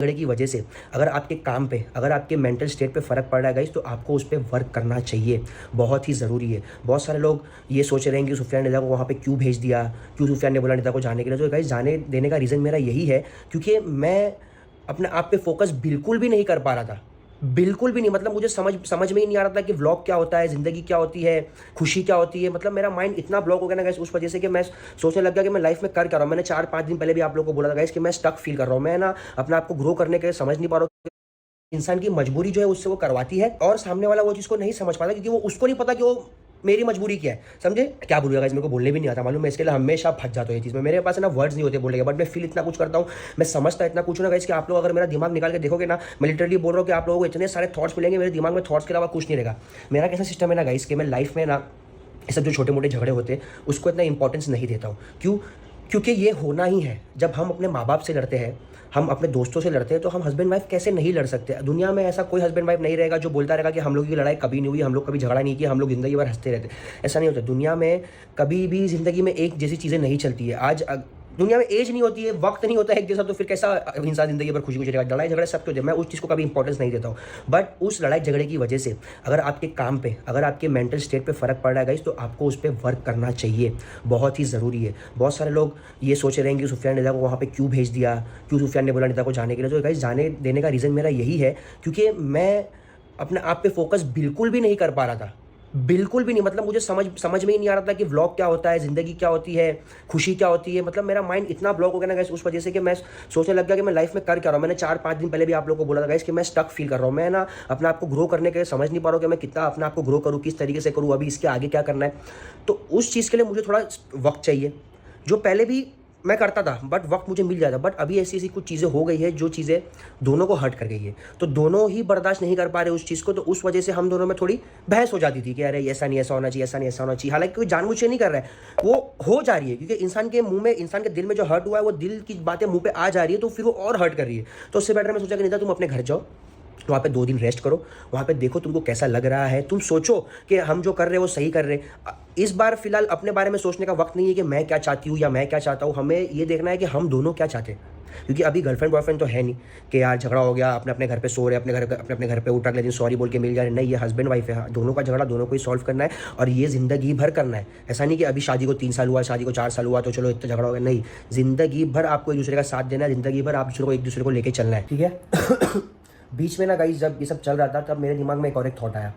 झगड़े की वजह से अगर आपके काम पे, अगर आपके मेंटल स्टेट पे फ़र्क पड़ रहा है गाइस, तो आपको उस पे वर्क करना चाहिए। बहुत ही ज़रूरी है। बहुत सारे लोग ये सोच रहे हैं कि सुफियान ने निदा को वहाँ पे क्यों भेज दिया, क्यों सुफियान ने बोला निदा को जाने के लिए। तो गाइस, जाने देने का रीज़न मेरा यही है क्योंकि मैं अपने आप पे फोकस बिल्कुल भी नहीं कर पा रहा था। बिल्कुल भी नहीं, मतलब मुझे समझ समझ में ही नहीं आ रहा था कि व्लॉग क्या होता है, ज़िंदगी क्या होती है, खुशी क्या होती है। मतलब मेरा माइंड इतना ब्लॉक हो गया ना गाइस उस वजह से कि मैं सोचने लग गया कि मैं लाइफ में कर क्या रहा हूँ। मैंने 4-5 दिन पहले भी आप लोगों को बोला था गाइस कि मैं स्टक फील कर रहा हूँ। मैं ना अपने आप को ग्रो करने के लिए समझ नहीं पा रहा हूँ। इंसान की मजबूरी जो है उससे वो करवाती है और सामने वाला वो चीज़ को नहीं समझ पाता क्योंकि वो उसको नहीं पता कि वो मेरी मजबूरी क्या है। समझे क्या बोलूँगा गाइस, मेरे को बोलने भी नहीं आता मालूम। मैं इसके लिए हमेशा फंस जाता हूँ ये चीज़ में। मेरे पास है ना वर्ड्स नहीं होते बोलने के, बट मैं फील इतना कुछ करता हूँ, मैं समझता इतना कुछ हूँ ना गाइस कि आप लोग अगर मेरा दिमाग निकाल के देखोगे ना, मैं लिटरली बोल रहा हूँ कि आप लोगों को इतने सारे थॉट्स मिलेंगे मेरे दिमाग में, थॉट्स के अलावा कुछ नहीं रहेगा। मेरा कैसा सिस्टम है ना गाइस कि मैं लाइफ में ना ये सब जो छोटे मोटे झगड़े होते हैं उसको इतना इंपॉर्टेंस नहीं देता हूँ। क्यों? क्योंकि ये होना ही है। जब हम अपने माँ बाप से लड़ते हैं, हम अपने दोस्तों से लड़ते हैं, तो हम हस्बैंड वाइफ कैसे नहीं लड़ सकते। दुनिया में ऐसा कोई हस्बैंड वाइफ नहीं रहेगा जो बोलता रहेगा कि हम लोगों की लड़ाई कभी नहीं हुई, हम लोग कभी झगड़ा नहीं किया, हम लोग ज़िंदगी भर हंसते रहते। ऐसा नहीं होता दुनिया में। कभी भी ज़िंदगी में एक जैसी चीज़ें नहीं चलती है। दुनिया में एज नहीं होती है, वक्त नहीं होता है एक जैसा, तो फिर कैसा इंसान ज़िंदगी भर खुशी खुशी रहेगा। लड़ाई झगड़े सबके होते हैं, मैं उस चीज़ को कभी इंपॉर्टेंस नहीं देता हूँ। बट उस लड़ाई झगड़े की वजह से अगर आपके काम पे, अगर आपके मेंटल स्टेट पे फ़र्क पड़ रहा है गाइस, तो आपको उस पर वर्क करना चाहिए। बहुत ही ज़रूरी है। बहुत सारे लोग ये सोच रहे हैं कि सुफियान ने निदा को वहाँ पे क्यों भेज दिया, क्यों सुफियान ने बोला निदा को जाने के लिए। तो गाइस, जाने देने का रीज़न मेरा यही है क्योंकि मैं अपने आप पे फोकस बिल्कुल भी नहीं कर पा रहा था। बिल्कुल भी नहीं, मतलब मुझे समझ में ही नहीं आ रहा था कि व्लॉग क्या होता है, ज़िंदगी क्या होती है, खुशी क्या होती है। मतलब मेरा माइंड इतना ब्लॉक हो गया ना गाइस उस वजह से कि मैं सोचने लग गया कि मैं लाइफ में कर क्या रहा हूँ। मैंने 4-5 दिन पहले भी आप लोगों को बोला था गाइस कि मैं स्टक फील कर रहा हूँ। मैं ना अपने आप को ग्रो करने के लिए समझ नहीं पा रहा हूँ कि मैं कितना अपने आप को ग्रो करूँ, किस तरीके से करूँ, अभी इसके आगे क्या करना है। तो उस चीज़ के लिए मुझे थोड़ा वक्त चाहिए। जो पहले भी मैं करता था बट वक्त मुझे मिल जाता, बट अभी ऐसी ऐसी कुछ चीज़ें हो गई है जो चीज़ें दोनों को हर्ट कर गई है। तो दोनों ही बर्दाश्त नहीं कर पा रहे उस चीज़ को, तो उस वजह से हम दोनों में थोड़ी बहस हो जाती थी कि अरे ऐसा नहीं ऐसा होना चाहिए, ऐसा नहीं ऐसा होना चाहिए। हालांकि कोई जानबूझ के नहीं कर रहा है, वो हो जा रही है क्योंकि इंसान के मुंह में, इंसान के दिल में जो हर्ट हुआ है वो दिल की बातें मुंह पे आ जा रही है, तो फिर वो और हर्ट कर रही है। तो उससे बेटर मैं सोचा कि नहीं था, तुम अपने घर जाओ, वहाँ पे 2 दिन रेस्ट करो, वहाँ पे देखो तुमको कैसा लग रहा है, तुम सोचो कि हम जो कर रहे हैं वो सही कर रहे हैं। इस बार फिलहाल अपने बारे में सोचने का वक्त नहीं है कि मैं क्या चाहती हूँ या मैं क्या चाहता हूँ। हमें ये देखना है कि हम दोनों क्या चाहते हैं, क्योंकि अभी गर्लफ्रेंड बॉयफ्रेंड तो है नहीं कि यार झगड़ा हो गया, अपने अपने घर पे सो रहे, अपने घर पे उठ अगले दिन सॉरी बोल के मिल जा रहे। नहीं, ये हस्बैंड वाइफ है, दोनों का झगड़ा दोनों को ही सॉल्व करना है और ये ज़िंदगी भर करना है। ऐसा नहीं कि अभी शादी को 3 साल हुआ, शादी को 4 साल हुआ तो चलो इतना झगड़ा हो गया। नहीं, ज़िंदगी भर आपको एक दूसरे का साथ देना है, ज़िंदगी भर आप दूसरे को एक दूसरे को लेके चलना है, ठीक है। बीच में ना गाइस जब ये सब चल रहा था तब मेरे दिमाग में एक और एक थॉट आया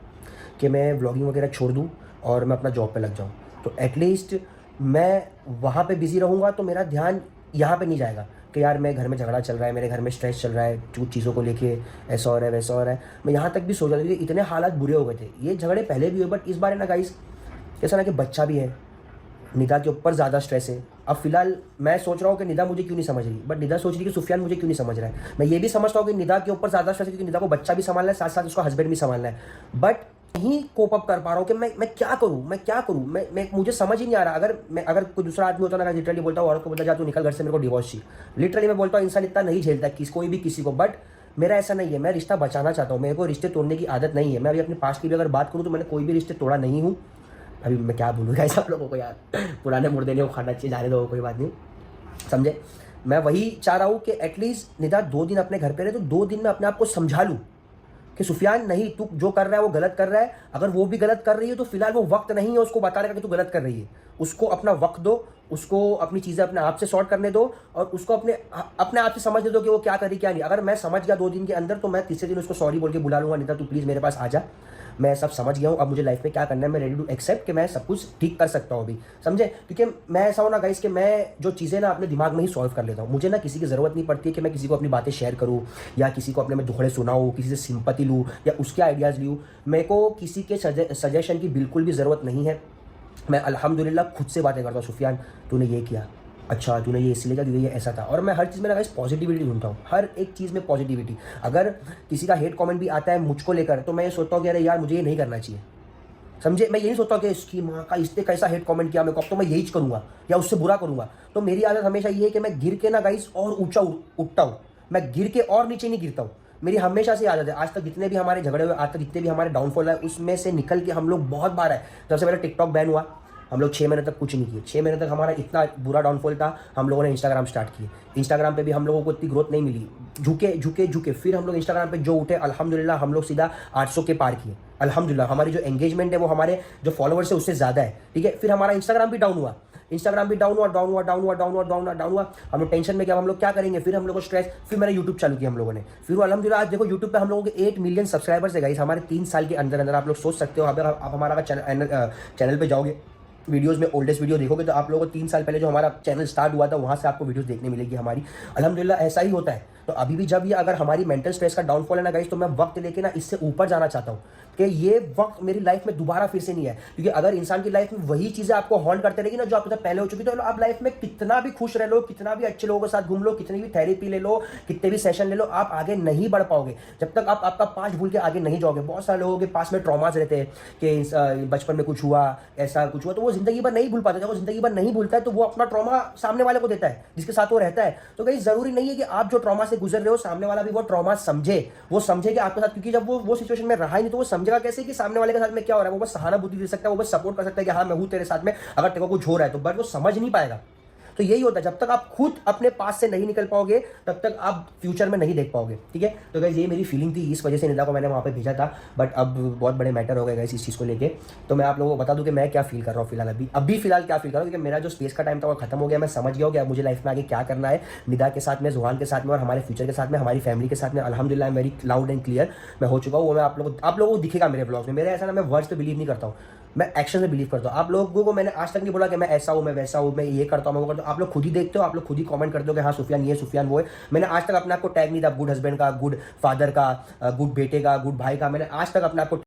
कि मैं व्लॉगिंग वगैरह छोड़ दूँ और मैं अपना जॉब पे लग जाऊँ, तो एटलीस्ट मैं वहाँ पे बिज़ी रहूँगा तो मेरा ध्यान यहाँ पे नहीं जाएगा कि यार मैं घर में झगड़ा चल रहा है, मेरे घर में स्ट्रेस चल रहा है, कुछ चीज़ों को लेके ऐसा हो रहा है वैसा हो रहा है। मैं यहाँ तक भी सोच रहा था कि इतने हालात बुरे हो गए थे, ये झगड़े पहले भी हुए बट इस बार है ना गाइस ऐसा ना कि बच्चा भी है, निदा के ऊपर ज़्यादा स्ट्रेस है। अब फिलहाल मैं सोच रहा हूँ कि निदा मुझे क्यों नहीं समझ रही, बट निदा सोच रही है कि सुफियान मुझे क्यों नहीं समझ रहा है। मैं ये भी समझता हूँ कि निदा के ऊपर ज़्यादा स्ट्रेस है क्योंकि निदा को बच्चा भी संभालना है, साथ साथ उसका हस्बैंड भी संभालना है। बट नहीं कोप अप कर पा रहा हूँ कि मैं क्या करूँ, मैं क्या करूँ, मैं मुझे समझ ही नहीं आ रहा। अगर कोई दूसरा आदमी होता ना, लिटरली बोलता हूँ औरत को, बोलता जा तू निकल घर से, मेरे को डिवोर्स चाहिए। लिटरली मैं बोलता हूँ इंसान इतना नहीं झेलता कोई भी किसी को, बट मेरा ऐसा नहीं है। मैं रिश्ता बचाना चाहता हूँ, मेरे को रिश्ते तोड़ने की आदत नहीं है। मैं अभी अपने पास्ट की भी अगर बात करूँ तो मैंने कोई भी रिश्ते तोड़ा नहीं हूँ। अभी मैं क्या बोलूँगा ऐसा आप लोगों को, यार पुराने मुर्दे ने वो खाना चाहिए, जाने दो, कोई बात नहीं, समझे। मैं वही चाह रहा हूँ कि एटलीस्ट निदा 2 दिन अपने घर पे रहे, तो 2 दिन में अपने आप को समझा लूँ कि सुफियान नहीं, तू जो कर रहा है वो गलत कर रहा है। अगर वो भी गलत कर रही है तो फिलहाल वो वक्त नहीं है उसको बताने का कि तू गलत कर रही है। उसको अपना वक्त दो, उसको अपनी चीज़ें अपने आप से सॉर्ट करने दो और उसको अपने आप से समझने दो कि वो क्या कर रही क्या नहीं। अगर मैं समझ गया 2 दिन के अंदर तो मैं तीसरे दिन उसको सॉरी बोल के बुला लूँगा, निदा तू प्लीज़ मेरे पास आ जा, मैं सब समझ गया हूँ, अब मुझे लाइफ में क्या करना है, मैं रेडी टू एक्सेप्ट कि मैं सब कुछ ठीक कर सकता हूँ अभी, समझे। क्योंकि मैं ऐसा हूँ ना गाइस कि मैं जो चीज़ें ना अपने दिमाग में ही सॉल्व कर लेता हूँ। मुझे ना किसी की ज़रूरत नहीं पड़ती है कि मैं किसी को अपनी बातें शेयर करूँ या किसी को अपने में दुखड़े सुनाऊँ, किसी से सिंपैथी लूँ या उसके आइडियाज़ लूँ। मेरे को किसी के सजेशन की बिल्कुल भी ज़रूरत नहीं है। मैं अल्हम्दुलिल्लाह खुद से बातें करता हूँ, सुफियान तूने ये किया, अच्छा तूने ये इसलिए किया क्योंकि ये ऐसा था। और मैं हर चीज़ में ना गाइस पॉजिटिविटी ढूंढता हूँ, हर एक चीज़ में पॉजिटिविटी। अगर किसी का हेट कमेंट भी आता है मुझको लेकर तो मैं ये सोचता हूँ कि अरे यार मुझे ये नहीं करना चाहिए, समझे। मैं ये नहीं सोचता हूँ कि इसकी माँ का इसने कैसा हेट कमेंट किया मेरे को, अब तो मैं यही करूँगा या उससे बुरा करूँगा। तो मेरी आदत हमेशा ये है कि मैं गिर के ना गाइस और ऊँचा उठता हूँ, मैं गिर के और नीचे नहीं गिरता हूँ। मेरी हमेशा से आदत है, आज तक जितने भी हमारे झगड़े हुए, आज तक जितने भी हमारे डाउनफॉल है, उसमें से निकल के हम लोग बहुत बार है। जब से मेरा टिकटॉक बैन हुआ, हम लोग 6 महीने तक कुछ नहीं किए। 6 महीने तक हमारा इतना बुरा डाउनफॉल था, हम लोगों ने इंस्टाग्राम स्टार्ट किए। इंस्टाग्राम पे भी हम लोगों को इतनी ग्रोथ नहीं मिली, झुके फिर हम लोग इंस्टाग्राम पे जो उठे, अल्हम्दुलिल्लाह हम लोग सीधा 800 के पार किए। अल्हम्दुलिल्लाह हमारी जो एंगेजमेंट है वो हमारे जो फॉलोवर्स है उससे ज़्यादा है, ठीक है। फिर हमारा इंस्टाग्राम भी डाउन हुआ, इंस्टाग्राम भी डाउन हुआ। हम लोग टेंशन में, क्या हम लोग क्या करेंगे, फिर हम लोग को स्ट्रेस, फिर मैंने यूट्यूब चालू किया हम लोगों ने। फिर वो अल्हम्दुलिल्लाह आज देखो यूट्यूब पे हम लोगों के 8 मिलियन सब्सक्राइबर्स है गाइस, हमारे 3 साल के अंदर अंदर। आप लोग सोच सकते हो, अगर आप हमारा चैनल पे जाओगे, वीडियोस में ओल्डेस्ट वीडियो देखोगे तो आप लोगों को 3 साल पहले जो हमारा चैनल स्टार्ट हुआ था वहाँ से आपको वीडियोस देखने मिलेगी हमारी। अल्हम्दुलिल्लाह ऐसा ही होता है। तो अभी भी जब ये अगर हमारी मेंटल स्ट्रेस का डाउनफॉल है ना गाइस, तो मैं वक्त लेके ना इससे ऊपर जाना चाहता हूँ कि ये वक्त मेरी लाइफ में दोबारा फिर से नहीं है। क्योंकि अगर इंसान की लाइफ में वही चीज़ें आपको हॉन्ट करते रहेगी ना जो आपके साथ पहले हो चुकी, तो आप लाइफ में कितना भी खुश रह लो, कितना भी अच्छे लोगों के साथ घूम लो, कितनी भी थेरेपी ले लो, कितने भी सेशन ले लो, आप आगे नहीं बढ़ पाओगे जब तक आप आपका पास्ट भूल के आगे नहीं जाओगे। बहुत सारे लोगों के पास में ट्रॉमाज रहते हैं कि बचपन में कुछ हुआ, ऐसा कुछ हुआ, तो वो जिंदगी भर नहीं भूल पाता। जब वो जिंदगी भर नहीं भूलता है तो वो अपना ट्रॉमा सामने वाले को देता है जिसके साथ वो रहता है। तो कहीं जरूरी नहीं है कि आप जो ट्रॉमा से गुजर रहे हो सामने वाला भी वो ट्रॉमा समझे, वो समझे कि आपके साथ, क्योंकि जब वो सिचुएशन में रहा ही नहीं तो वो समझेगा कैसे कि सामने वाले के साथ में क्या हो रहा है। वो बस सहानुभूति दे सकता है, वो बस सपोर्ट कर सकता है कि हाँ मैं हूं तेरे साथ में, अगर तेरे को कुछ हो रहा है तो, बट वो समझ नहीं पाएगा। तो यही होता है, जब तक आप खुद अपने पास से नहीं निकल पाओगे तब तक आप फ्यूचर में नहीं देख पाओगे, ठीक है। तो गाइस ये मेरी फीलिंग थी, इस वजह से निदा को मैंने वहाँ पे भेजा था। बट अब बहुत बड़े मैटर हो गए गाइस इस चीज़ को लेके। तो मैं आप लोगों को बता दूं कि मैं क्या फील कर रहा हूँ फिलहाल, अभी फिलहाल क्या फील कर रहा हूँ, क्योंकि मेरा जो स्पेस का टाइम था वो खत्म हो गया। मैं समझ गया हूँ कि अब मुझे लाइफ में आगे क्या करना है, निदा के साथ में, जुहान के साथ में, और हमारे फ्यूचर के साथ में, हमारी फैमिली के साथ में। अल्हम्दुलिल्लाह वेरी लाउड एंड क्लियर मैं हो चुका हूँ। वो मैं आप लोगों को दिखेगा मेरे ब्लॉग में। मेरे ऐसा ना, मैं वर्ड्स पे बिलीव नहीं करता हूँ, मैं एक्शन में बिलीव करता हूँ। आप लोगों को मैंने आज तक नहीं बोला कि मैं ऐसा हूँ, मैं वैसा हूँ, मैं ये करता हूँ, मैं वो करता हूँ। आप लोग खुद ही देखते हो, आप लोग खुद ही कमेंट करते हो कि हाँ सुफियान ये, सुफियान वो है। मैंने आज तक अपने आप को टैग नहीं था गुड हस्बैंड का, गुड फादर का, गुड बेटे का, गुड भाई का। मैंने आज तक अपने आप को